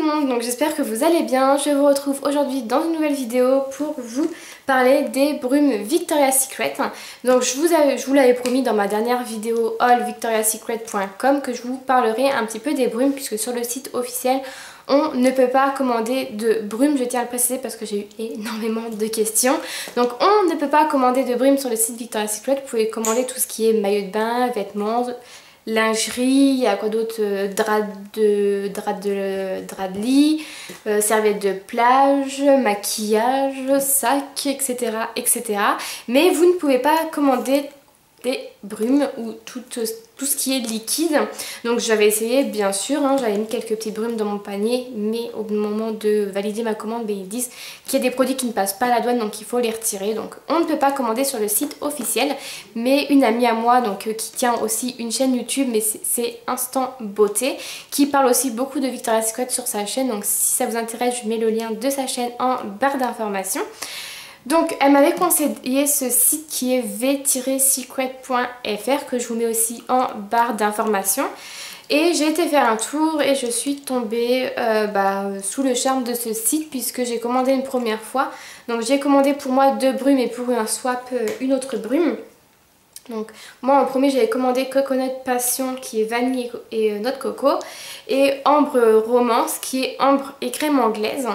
monde, donc j'espère que vous allez bien. Je vous retrouve aujourd'hui dans une nouvelle vidéo pour vous parler des brumes Victoria's Secret. Donc je vous l'avais promis dans ma dernière vidéo haul-victoriassecret.com que je vous parlerai un petit peu des brumes, puisque sur le site officiel on ne peut pas commander de brumes, je tiens à le préciser parce que j'ai eu énormément de questions. Donc on ne peut pas commander de brumes sur le site Victoria's Secret. Vous pouvez commander tout ce qui est maillot de bain, vêtements, lingerie, il y a quoi d'autre, drap de lit, serviettes de plage, maquillage, sac, etc., etc. Mais vous ne pouvez pas commander des brumes ou tout ce qui est liquide. Donc j'avais essayé, bien sûr, j'avais mis quelques petites brumes dans mon panier, mais au moment de valider ma commande, ils disent qu'il y a des produits qui ne passent pas à la douane, donc il faut les retirer. Donc on ne peut pas commander sur le site officiel. Mais une amie à moi, qui tient aussi une chaîne YouTube, mais c'est Instant Beauté, qui parle aussi beaucoup de Victoria's Secret sur sa chaîne. Donc si ça vous intéresse, je mets le lien de sa chaîne en barre d'informations. Donc elle m'avait conseillé ce site qui est v-secret.fr, que je vous mets aussi en barre d'informations. Et j'ai été faire un tour et je suis tombée sous le charme de ce site, puisque j'ai commandé une première fois. Donc j'ai commandé pour moi 2 brumes et pour un swap une autre brume. Donc moi en premier j'avais commandé Coconut Passion qui est vanille et noix de coco, et Ambre Romance qui est ambre et crème anglaise.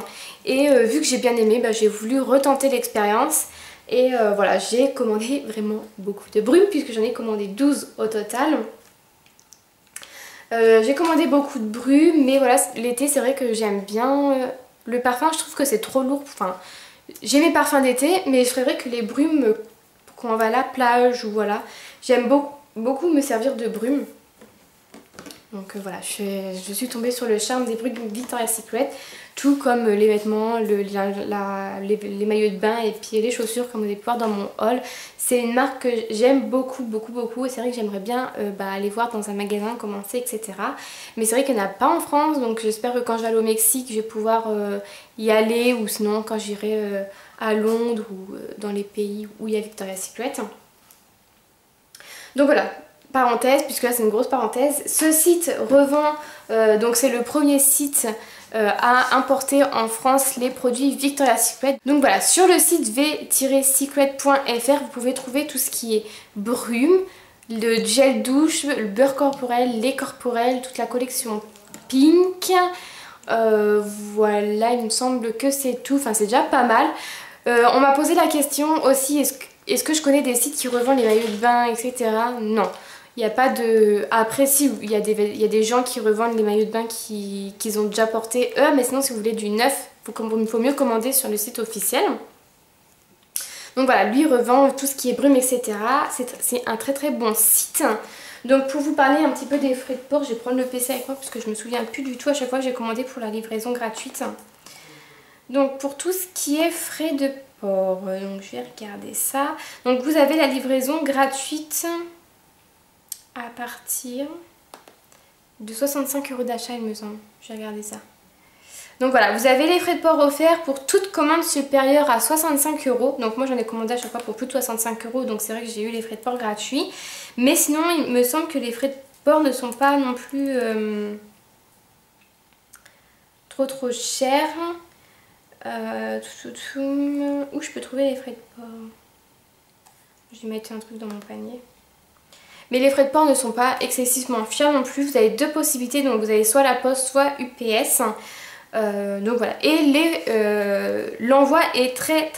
Et vu que j'ai bien aimé, j'ai voulu retenter l'expérience. Et voilà, j'ai commandé vraiment beaucoup de brumes, puisque j'en ai commandé 12 au total. J'ai commandé beaucoup de brumes, mais voilà, l'été c'est vrai que j'aime bien le parfum. Je trouve que c'est trop lourd. Enfin, j'ai mes parfums d'été, mais c'est vrai que les brumes, quand on va à la plage ou voilà, j'aime beaucoup me servir de brumes. Donc voilà, je suis tombée sur le charme des brumes Victoria's Secret, tout comme les vêtements, les maillots de bain et puis les chaussures, comme vous avez pu voir dans mon haul. C'est une marque que j'aime beaucoup et c'est vrai que j'aimerais bien aller voir dans un magasin, commencer, etc. Mais c'est vrai qu'il n'y en a pas en France, donc j'espère que quand je vais aller au Mexique, je vais pouvoir y aller, ou sinon quand j'irai à Londres ou dans les pays où il y a Victoria's Secret. Donc voilà. Parenthèse, puisque là c'est une grosse parenthèse, ce site revend, donc c'est le premier site à importer en France les produits Victoria's Secret. Donc voilà, sur le site v-secret.fr vous pouvez trouver tout ce qui est brume, le gel douche, le beurre corporel, lait corporel, toute la collection pink. Voilà, il me semble que c'est tout, enfin c'est déjà pas mal. On m'a posé la question aussi, est-ce que je connais des sites qui revendent les maillots de bain, etc. Non. Il n'y a pas de... Après si, il y a des gens qui revendent les maillots de bain qu'ils ont déjà portés eux, mais sinon si vous voulez du neuf, il faut mieux commander sur le site officiel. Donc voilà, lui revend tout ce qui est brume, etc. C'est un très bon site. Donc pour vous parler un petit peu des frais de port, je vais prendre le PC avec moi parce que je me souviens plus du tout à chaque fois que j'ai commandé pour la livraison gratuite. Donc pour tout ce qui est frais de port, donc je vais regarder ça. Donc vous avez la livraison gratuite à partir de 65 € d'achat, il me semble. Je vais regarder ça. Donc voilà, vous avez les frais de port offerts pour toute commande supérieure à 65 €. Donc moi j'en ai commandé à chaque fois pour plus de 65 €, donc c'est vrai que j'ai eu les frais de port gratuits. Mais sinon il me semble que les frais de port ne sont pas non plus trop chers. Où je peux trouver les frais de port? Je vais mettre un truc dans mon panier. Mais les frais de port ne sont pas excessivement chers non plus. Vous avez 2 possibilités, donc vous avez soit la poste, soit UPS. Donc voilà. Et l'envoi est très,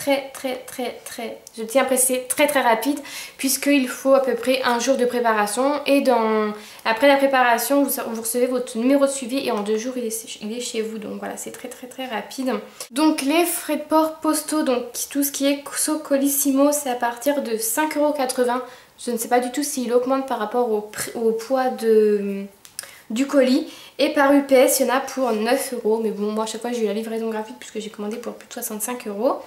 je tiens à préciser, très rapide, puisqu'il faut à peu près un jour de préparation. Et après la préparation, vous recevez votre numéro de suivi et en 2 jours il est chez vous. Donc voilà, c'est très rapide. Donc les frais de port postaux, donc tout ce qui est Colissimo, c'est à partir de 5,80 €. Je ne sais pas du tout s'il augmente par rapport au poids du colis. Et par UPS, il y en a pour 9 €. Mais bon, moi à chaque fois j'ai eu la livraison gratuite puisque j'ai commandé pour plus de 65 €.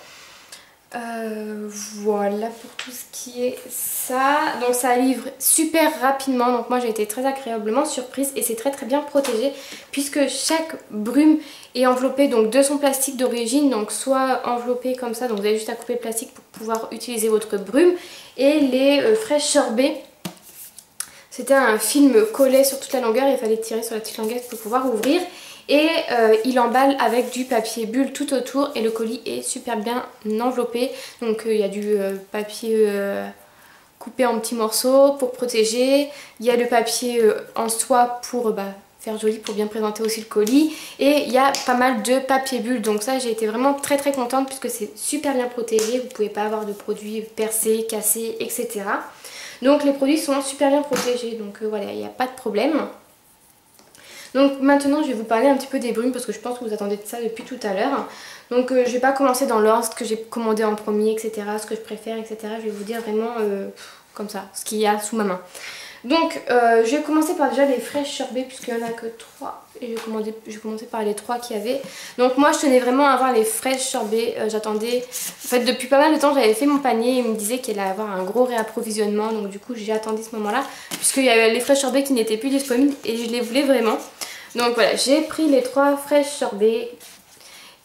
Voilà pour tout ce qui est ça. Donc ça livre super rapidement. Donc moi j'ai été très agréablement surprise. Et c'est très bien protégé, puisque chaque brume est enveloppée donc de son plastique d'origine. Donc soit enveloppé comme ça, donc vous avez juste à couper le plastique pour pouvoir utiliser votre brume. Et les fraîches sorbets, c'était un film collé sur toute la longueur, il fallait tirer sur la petite languette pour pouvoir ouvrir. Et il emballe avec du papier bulle tout autour et le colis est super bien enveloppé. Donc il y a du papier coupé en petits morceaux pour protéger. Il y a le papier en soie pour faire joli, pour bien présenter aussi le colis. Et il y a pas mal de papier bulle. Donc ça, j'ai été vraiment très très contente puisque c'est super bien protégé. Vous ne pouvez pas avoir de produits percés, cassés, etc. Donc les produits sont super bien protégés. Donc voilà, il n'y a pas de problème. Donc maintenant, je vais vous parler un petit peu des brumes parce que je pense que vous attendez de ça depuis tout à l'heure. Donc je vais pas commencer dans l'ordre, ce que j'ai commandé en premier, etc. Ce que je préfère, etc. Je vais vous dire vraiment comme ça, ce qu'il y a sous ma main. Donc je vais commencer par déjà les fraîches sorbet puisqu'il n'y en a que 3 et je vais commencer par les 3 qu'il y avait. Donc moi je tenais vraiment à avoir les fraîches sorbet, j'attendais, en fait depuis pas mal de temps j'avais fait mon panier et il me disait qu'il allait avoir un gros réapprovisionnement, donc du coup j'ai attendu ce moment là puisqu'il y avait les fraîches sorbet qui n'étaient plus disponibles et je les voulais vraiment. Donc voilà, j'ai pris les 3 fraîches sorbet.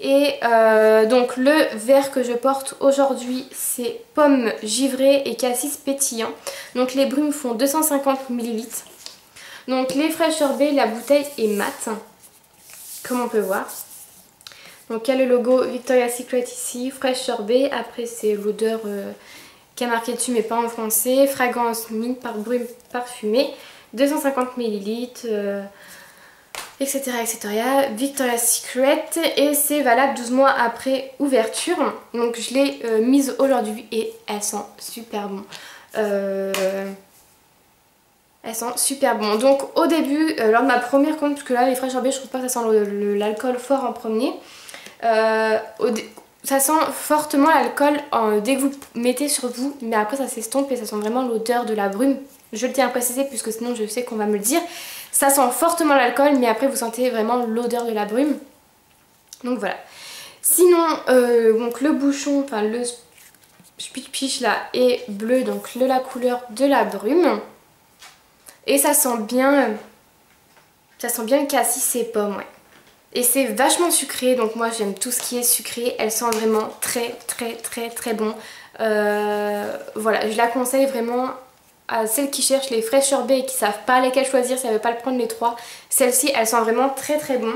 Et donc le verre que je porte aujourd'hui c'est pomme givrée et cassis pétillant. Donc les brumes font 250 ml. Donc les fraîches sorbet, la bouteille est mate comme on peut voir. Donc il y a le logo Victoria's Secret ici, fraîche sorbet. Après c'est l'odeur qui est marquée dessus mais pas en français. Fragrance mint par brume parfumée, 250 ml. Etc, etc. Victoria's Secret et c'est valable 12 mois après ouverture. Donc je l'ai mise aujourd'hui et elle sent super bon. Elle sent super bon. Donc au début, lors de ma première commande, parce que là les fraîches sorbet je trouve pas que ça sent l'alcool fort en premier. Ça sent fortement l'alcool dès que vous mettez sur vous, mais après ça s'estompe et ça sent vraiment l'odeur de la brume. Je le tiens à préciser puisque sinon je sais qu'on va me le dire. Ça sent fortement l'alcool mais après vous sentez vraiment l'odeur de la brume. Donc voilà. Sinon donc le bouchon, enfin le pitch là est bleu, donc la couleur de la brume. Et ça sent bien le cassis et pomme, ouais. Et c'est vachement sucré, donc moi j'aime tout ce qui est sucré. Elle sent vraiment très très très très bon. Voilà, je la conseille vraiment à celles qui cherchent les fraîches sorbet et qui savent pas lesquelles choisir, si elles veulent pas le prendre les 3. Celle-ci, elle sent vraiment très très bon.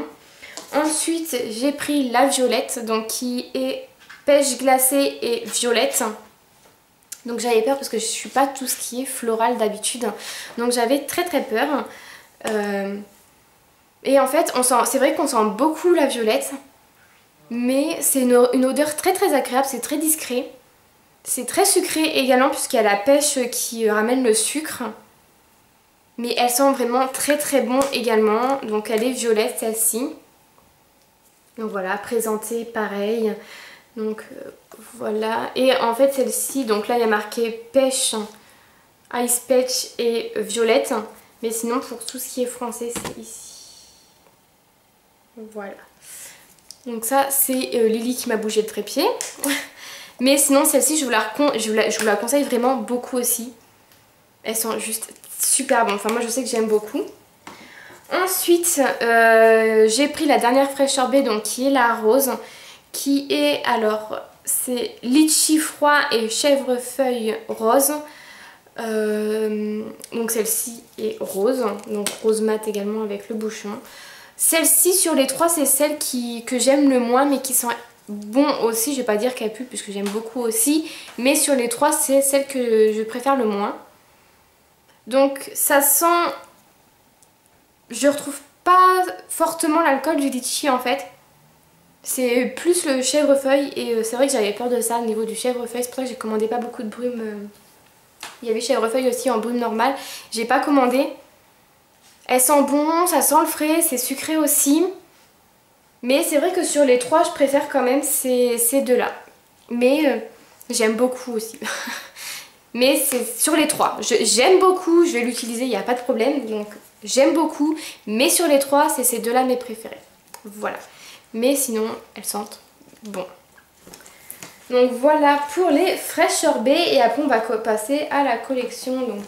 Ensuite, j'ai pris la violette, donc qui est pêche glacée et violette. Donc j'avais peur parce que je suis pas tout ce qui est floral d'habitude. Donc j'avais très très peur. Et en fait, c'est vrai qu'on sent beaucoup la violette. Mais c'est une odeur très très agréable, c'est très discret. C'est très sucré également puisqu'il y a la pêche qui ramène le sucre. Mais elle sent vraiment très très bon également. Donc elle est violette celle-ci. Donc voilà, présentée pareil. Donc voilà. Et en fait celle-ci, donc là il y a marqué pêche, ice pêche et violette. Mais sinon pour tout ce qui est français c'est ici. Voilà. Donc ça c'est Lily qui m'a bougé le trépied. Mais sinon celle-ci je vous la conseille vraiment beaucoup aussi. Elles sont juste super bonnes. Enfin moi je sais que j'aime beaucoup. Ensuite j'ai pris la dernière fraîche sorbet, donc qui est la rose. Qui est alors c'est litchi froid et chèvrefeuille rose. Donc celle-ci est rose. Donc rose mat également avec le bouchon. Celle-ci sur les 3 c'est celle que j'aime le moins mais qui sent bon aussi, je vais pas dire qu'elle pue puisque j'aime beaucoup aussi, mais sur les 3 c'est celle que je préfère le moins. Donc ça sent, je retrouve pas fortement l'alcool du litchi en fait, c'est plus le chèvrefeuille et c'est vrai que j'avais peur de ça au niveau du chèvrefeuille, c'est pour ça que j'ai commandé pas beaucoup de brume. Il y avait chèvrefeuille aussi en brume normale, j'ai pas commandé. Elle sent bon, ça sent le frais, c'est sucré aussi. Mais c'est vrai que sur les 3 je préfère quand même ces deux-là. Mais j'aime beaucoup aussi. Mais c'est sur les 3. J'aime beaucoup, je vais l'utiliser, il n'y a pas de problème. Donc j'aime beaucoup. Mais sur les 3, c'est ces deux-là mes préférés. Voilà. Mais sinon, elles sentent bon. Donc voilà pour les fraîches sorbet. Et après on va passer à la collection. Donc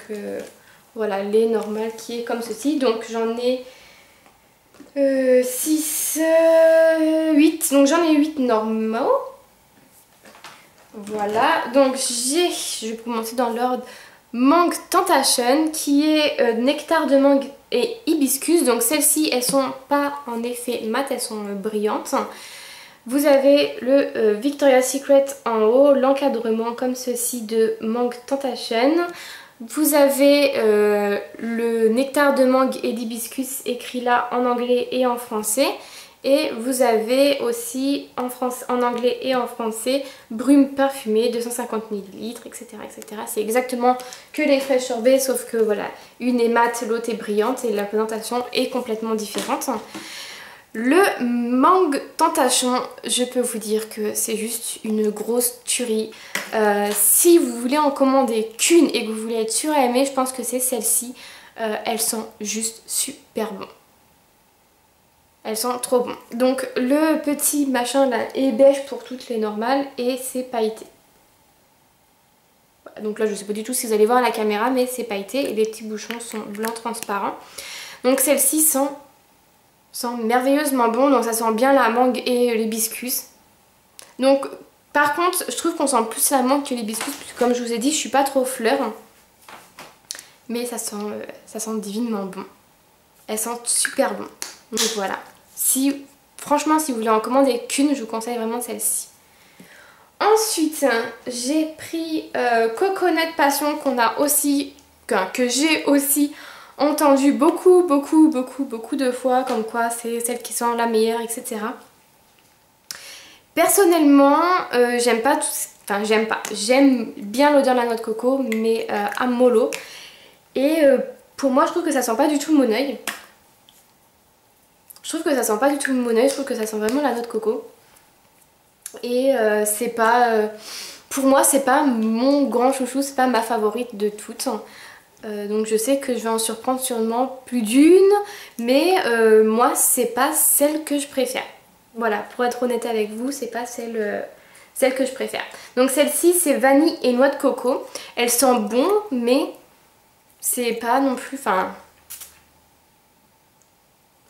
voilà, les normales qui est comme ceci. Donc j'en ai 6, 8. Donc j'en ai 8 normaux. Voilà. Donc je vais commencer dans l'ordre Mangue Tentation qui est nectar de mangue et hibiscus. Donc celles-ci elles sont pas en effet mat, elles sont brillantes. Vous avez le Victoria's Secret en haut, l'encadrement comme ceci de Mangue Tentation. Vous avez le nectar de mangue et d'hibiscus écrit là en anglais et en français. Et vous avez aussi en anglais et en français brume parfumée 250 ml, etc. etc. C'est exactement que les fraîches sorbets, sauf que voilà, une est mate, l'autre est brillante et la présentation est complètement différente. Le Mangue Tentation, je peux vous dire que c'est juste une grosse tuerie. Si vous voulez en commander qu'une et que vous voulez être sûr à aimer, je pense que c'est celle-ci. Elles sont juste super bonnes. Elles sont trop bonnes. Donc le petit machin là est beige pour toutes les normales et c'est pailleté. Voilà, donc là je sais pas du tout si vous allez voir à la caméra, mais c'est pailleté et les petits bouchons sont blancs transparents. Donc celles-ci sont merveilleusement bon, donc ça sent bien la mangue et l'hibiscus. Donc par contre je trouve qu'on sent plus la mangue que l'hibiscus, puisque comme je vous ai dit je suis pas trop fleur, mais ça sent divinement bon. Elles sentent super bon. Donc voilà, franchement si vous voulez en commander qu'une, je vous conseille vraiment celle-ci. Ensuite j'ai pris Coconut Passion que j'ai aussi entendu beaucoup de fois, comme quoi c'est celle qui sent la meilleure, etc. Personnellement, j'aime pas tout, enfin j'aime bien l'odeur de la noix de coco, mais à mollo. Et pour moi, je trouve que ça sent pas du tout le Moneuil. Je trouve que ça sent pas du tout le Moneuil, je trouve que ça sent vraiment la noix de coco. Et c'est pas, pour moi, c'est pas mon grand chouchou, c'est pas ma favorite de toutes. Donc je sais que je vais en surprendre sûrement plus d'une, mais moi c'est pas celle que je préfère. Voilà, pour être honnête avec vous, c'est pas celle que je préfère. Donc celle-ci c'est vanille et noix de coco. Elle sent bon, mais c'est pas non plus, enfin...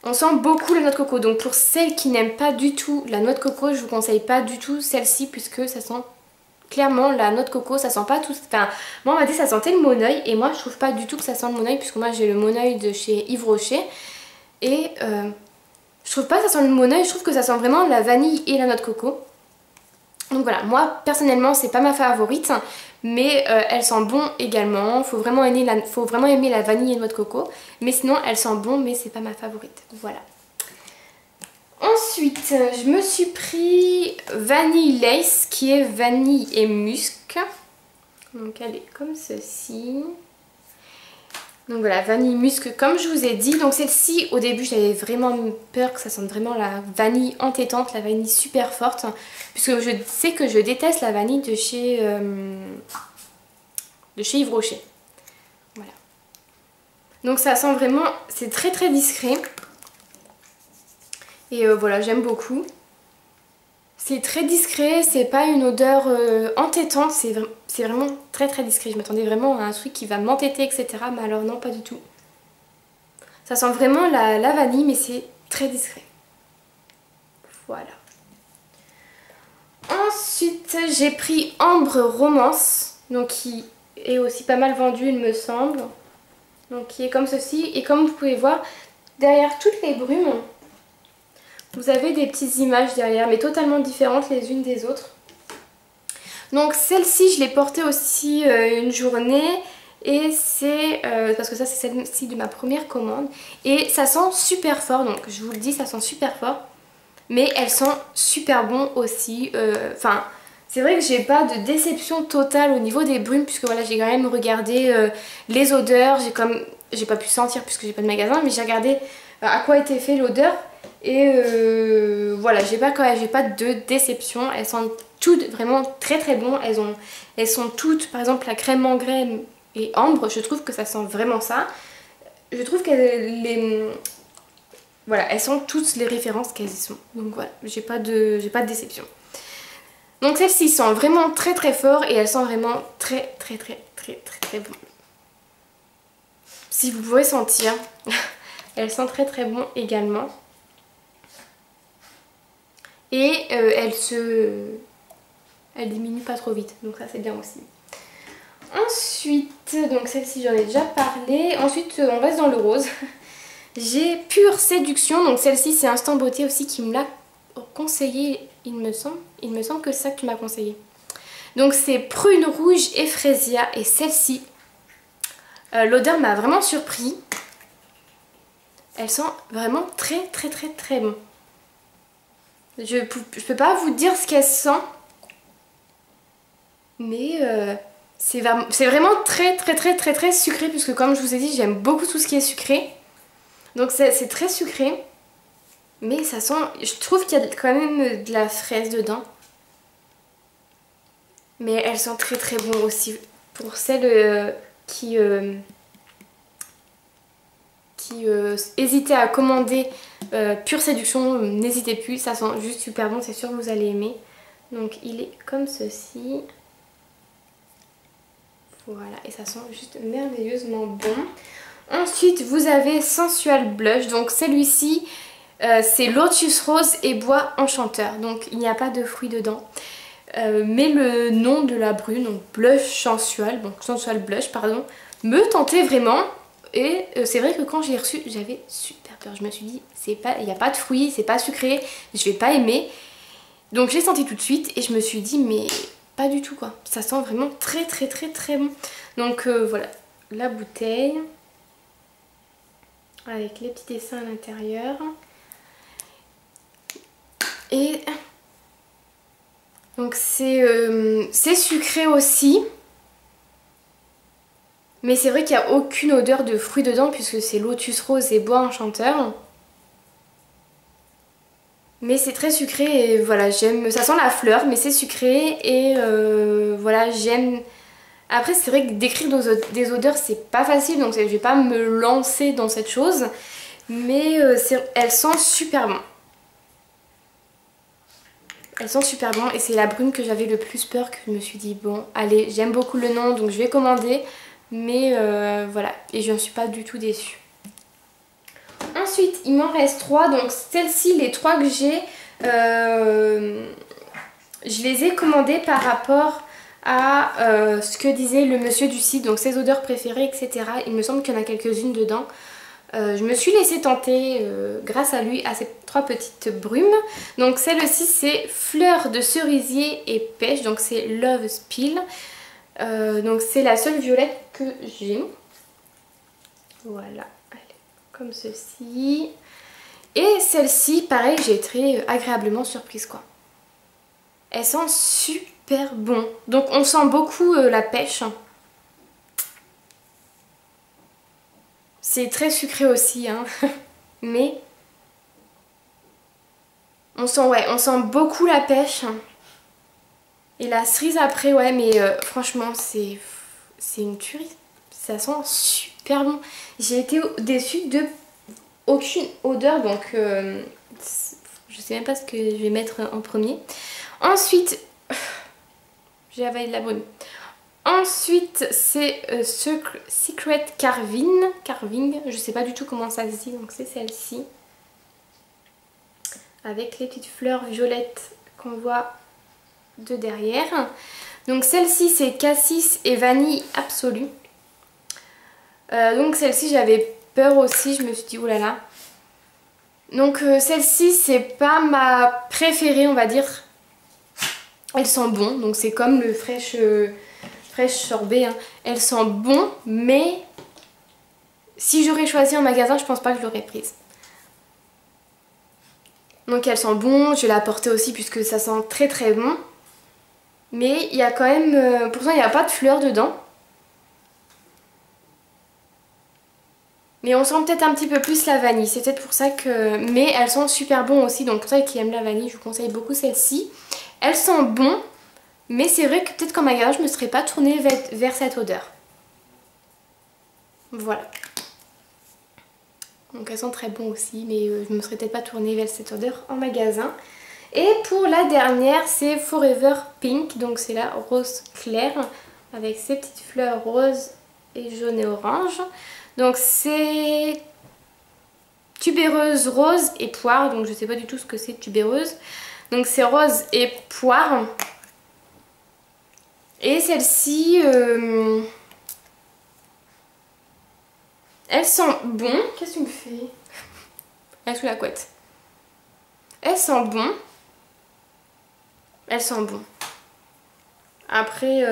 On sent beaucoup la noix de coco, donc pour celles qui n'aiment pas du tout la noix de coco, je vous conseille pas du tout celle-ci, puisque ça sent... Clairement la noix de coco ça sent pas tout, enfin moi on m'a dit que ça sentait le Moneuil et moi je trouve pas du tout que ça sent le Moneuil, puisque moi j'ai le Moneuil de chez Yves Rocher et je trouve pas que ça sent le Moneuil, je trouve que ça sent vraiment la vanille et la noix de coco. Donc voilà, moi personnellement c'est pas ma favorite, mais elle sent bon également, faut vraiment aimer la vanille et la noix de coco, mais sinon elle sent bon, mais c'est pas ma favorite, voilà. Ensuite, je me suis pris Vanille Lace qui est vanille et musc. Donc elle est comme ceci. Donc voilà, vanille musc comme je vous ai dit. Donc celle-ci, au début, j'avais vraiment peur que ça sente vraiment la vanille entêtante, la vanille super forte. Puisque je sais que je déteste la vanille de chez Yves Rocher. Voilà. Donc ça sent vraiment, c'est très discret. Et voilà, j'aime beaucoup. C'est très discret, c'est pas une odeur entêtante, c'est vraiment très discret. Je m'attendais vraiment à un truc qui va m'entêter, etc. Mais alors non, pas du tout. Ça sent vraiment la vanille, mais c'est très discret. Voilà. Ensuite, j'ai pris Ambre Romance, donc qui est aussi pas mal vendu, il me semble. Donc qui est comme ceci. Et comme vous pouvez voir, derrière toutes les brumes, vous avez des petites images derrière, mais totalement différentes les unes des autres. Donc celle-ci, je l'ai portée aussi une journée. Et c'est... parce que ça, c'est celle-ci de ma première commande. Et ça sent super fort, donc je vous le dis, ça sent super fort. Mais elle sent super bon aussi. Enfin, c'est vrai que j'ai pas de déception totale au niveau des brumes, puisque voilà, j'ai quand même regardé les odeurs. J'ai pas pu sentir puisque j'ai pas de magasin, mais j'ai regardé à quoi était fait l'odeur. Et voilà, j'ai pas de déception. Elles sont toutes vraiment très bon. Elles sont toutes, par exemple la crème engrais et ambre, je trouve que ça sent vraiment ça. Je trouve voilà, elles sont toutes les références qu'elles y sont. Donc voilà, j'ai pas de déception. Donc celles-ci sont vraiment très fort et elles sont vraiment très bon. Si vous pouvez sentir, elles sont très bon également. Et elles diminuent pas trop vite, donc ça c'est bien aussi. Ensuite, donc celle-ci j'en ai déjà parlé. Ensuite on reste dans le rose. J'ai Pure Séduction, donc celle-ci c'est Instant Beauté aussi qui me l'a conseillé, il me semble. Il me semble que c'est ça que tu m'as conseillé. Donc c'est Prune Rouge et Frésia, et celle-ci, l'odeur m'a vraiment surpris. Elle sent vraiment très très très très bon. Je peux pas vous dire ce qu'elle sent, mais c'est vraiment très très très très très sucré, puisque comme je vous ai dit j'aime beaucoup tout ce qui est sucré. Donc c'est très sucré, mais ça sent, je trouve qu'il y a quand même de la fraise dedans. Mais elle sent très très bon aussi. Pour celles qui hésitaient à commander Pure Séduction, n'hésitez plus, ça sent juste super bon, c'est sûr que vous allez aimer. Donc il est comme ceci. Voilà, et ça sent juste merveilleusement bon. Ensuite, vous avez Sensual Blush. Donc celui-ci, c'est Lotus Rose et Bois Enchanteur. Donc il n'y a pas de fruits dedans. Mais le nom de la brune, donc Blush Sensual, donc Sensual Blush, pardon, me tentait vraiment. Et c'est vrai que quand j'ai reçu, j'avais super peur. Je me suis dit, il n'y a pas de fruits, c'est pas sucré, je vais pas aimer. Donc j'ai senti tout de suite et je me suis dit, mais pas du tout quoi. Ça sent vraiment très très très très bon. Donc voilà, la bouteille. Avec les petits dessins à l'intérieur. Et donc c'est sucré aussi. Mais c'est vrai qu'il n'y a aucune odeur de fruits dedans puisque c'est Lotus Rose et Bois Enchanteur. Mais c'est très sucré et voilà, j'aime. Ça sent la fleur mais c'est sucré et voilà, j'aime. Après c'est vrai que décrire des odeurs c'est pas facile, donc je vais pas me lancer dans cette chose. Mais elle sent super bon. Elle sent super bon et c'est la brune que j'avais le plus peur, que je me suis dit bon allez, j'aime beaucoup le nom donc je vais commander. Mais voilà, et je ne suis pas du tout déçue. Ensuite il m'en reste 3, donc celles-ci, les 3 que j'ai, je les ai commandées par rapport à ce que disait le monsieur du site, donc ses odeurs préférées, etc. Il me semble qu'il y en a quelques-unes dedans. Je me suis laissée tenter grâce à lui, à ces 3 petites brumes. Donc celle-ci c'est Fleur de cerisier et pêche, donc c'est Love Spill. Donc c'est la seule violette que j'ai. Voilà, comme ceci. Et celle-ci, pareil, j'ai été agréablement surprise quoi. Elle sent super bon. Donc on sent beaucoup la pêche. C'est très sucré aussi, hein. Mais on sent beaucoup la pêche. Et la cerise après, ouais, mais franchement, c'est une tuerie. Ça sent super bon. J'ai été déçue de aucune odeur, donc je sais même pas ce que je vais mettre en premier. Ensuite, j'ai avalé de la brume. Ensuite, c'est Secret Carving, je sais pas du tout comment ça se dit, donc c'est celle-ci. Avec les petites fleurs violettes qu'on voit de derrière. Donc celle-ci c'est Cassis et Vanille Absolue. Donc celle-ci j'avais peur aussi, je me suis dit oulala. Donc celle-ci c'est pas ma préférée on va dire. Elle sent bon, donc c'est comme le fraîche sorbet, hein. Elle sent bon, mais si j'aurais choisi en magasin je pense pas que je l'aurais prise. Donc elle sent bon, je vais la porter aussi puisque ça sent très très bon. Mais il y a quand même, pourtant il n'y a pas de fleurs dedans. Mais on sent peut-être un petit peu plus la vanille, c'est peut-être pour ça que... Mais elles sont super bon aussi, donc pour ceux qui aiment la vanille, je vous conseille beaucoup celle-ci. Elles sont bon, mais c'est vrai que peut-être qu'en magasin, je ne me serais pas tournée vers cette odeur. Voilà. Donc elles sont très bon aussi, mais je ne me serais peut-être pas tournée vers cette odeur en magasin. Et pour la dernière, c'est Forever Pink, donc c'est la rose claire, avec ses petites fleurs roses et jaune et orange. Donc c'est tubéreuse, rose et poire, donc je sais pas du tout ce que c'est tubéreuse. Donc c'est rose et poire. Et celle-ci, elle sent bon. Qu'est-ce que tu me fais? Elle est sous la couette. Elle sent bon. Elle sent bon. Après,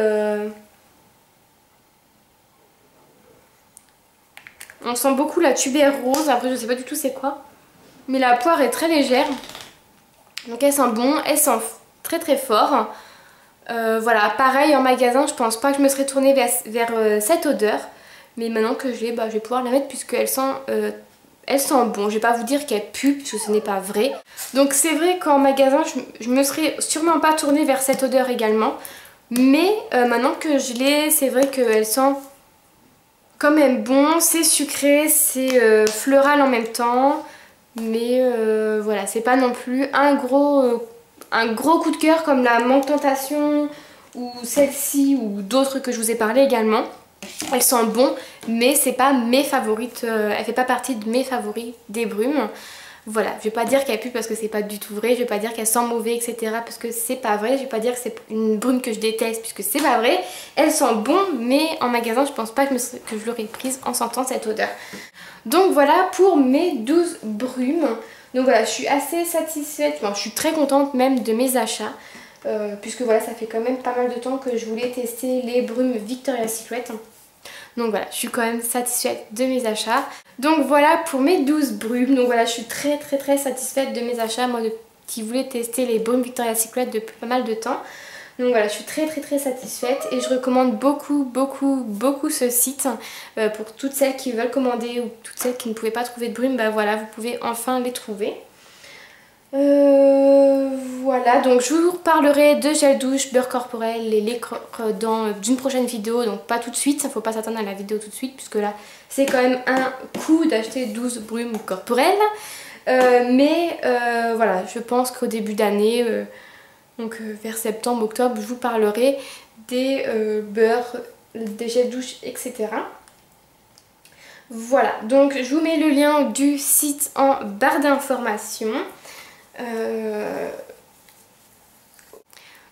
on sent beaucoup la tubère rose. Après, je sais pas du tout c'est quoi. Mais la poire est très légère. Donc elle sent bon. Elle sent très très fort. Voilà, pareil en magasin, je pense pas que je me serais tournée vers cette odeur. Mais maintenant que je l'ai, bah, je vais pouvoir la mettre puisqu'elle sent... elle sent bon, je vais pas vous dire qu'elle pue puisque ce n'est pas vrai. Donc c'est vrai qu'en magasin je me serais sûrement pas tournée vers cette odeur également. Mais maintenant que je l'ai, c'est vrai qu'elle sent quand même bon. C'est sucré, c'est floral en même temps. Mais voilà, c'est pas non plus un gros coup de cœur comme la Mangue Tentation ou celle-ci ou d'autres que je vous ai parlé également. Elles sont bon, mais c'est pas mes favorites, elle fait pas partie de mes favoris des brumes. Voilà, je vais pas dire qu'elle pue parce que c'est pas du tout vrai, je vais pas dire qu'elle sent mauvais, etc. parce que c'est pas vrai, je vais pas dire que c'est une brume que je déteste puisque c'est pas vrai. Elles sont bon, mais en magasin je pense pas que je l'aurais prise en sentant cette odeur. Donc voilà pour mes 12 brumes. Donc voilà, je suis assez satisfaite, enfin, je suis très contente même de mes achats. Puisque voilà, ça fait quand même pas mal de temps que je voulais tester les brumes Victoria's Secret. Donc voilà, je suis quand même satisfaite de mes achats. Donc voilà pour mes 12 brumes. Donc voilà, je suis très satisfaite de mes achats. Moi qui voulais tester les brumes Victoria's Secret depuis pas mal de temps. Donc voilà, je suis très satisfaite et je recommande beaucoup ce site pour toutes celles qui veulent commander ou toutes celles qui ne pouvaient pas trouver de brumes. Bah voilà, vous pouvez enfin les trouver. Voilà, donc je vous reparlerai de gel douche, beurre corporel et les dans d'une prochaine vidéo, donc pas tout de suite, il ne faut pas s'attendre à la vidéo tout de suite puisque là c'est quand même un coût d'acheter 12 brumes corporelles. Mais voilà, je pense qu'au début d'année, donc vers septembre, octobre, je vous parlerai des beurres, des gels douche, etc. Voilà, donc je vous mets le lien du site en barre d'informations.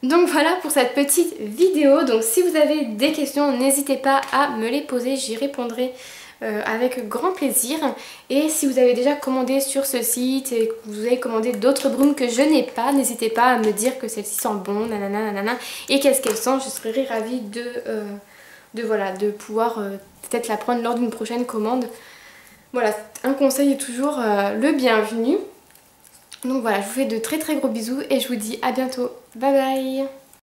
Donc voilà pour cette petite vidéo. Donc si vous avez des questions, n'hésitez pas à me les poser, j'y répondrai avec grand plaisir. Et si vous avez déjà commandé sur ce site et que vous avez commandé d'autres brumes que je n'ai pas, n'hésitez pas à me dire que celle-ci sent bon, nanana, nanana, et qu'est-ce qu'elle sent. Je serais ravie de pouvoir peut-être la prendre lors d'une prochaine commande. Voilà, un conseil est toujours le bienvenu. Donc voilà, je vous fais de très gros bisous et je vous dis à bientôt. Bye bye!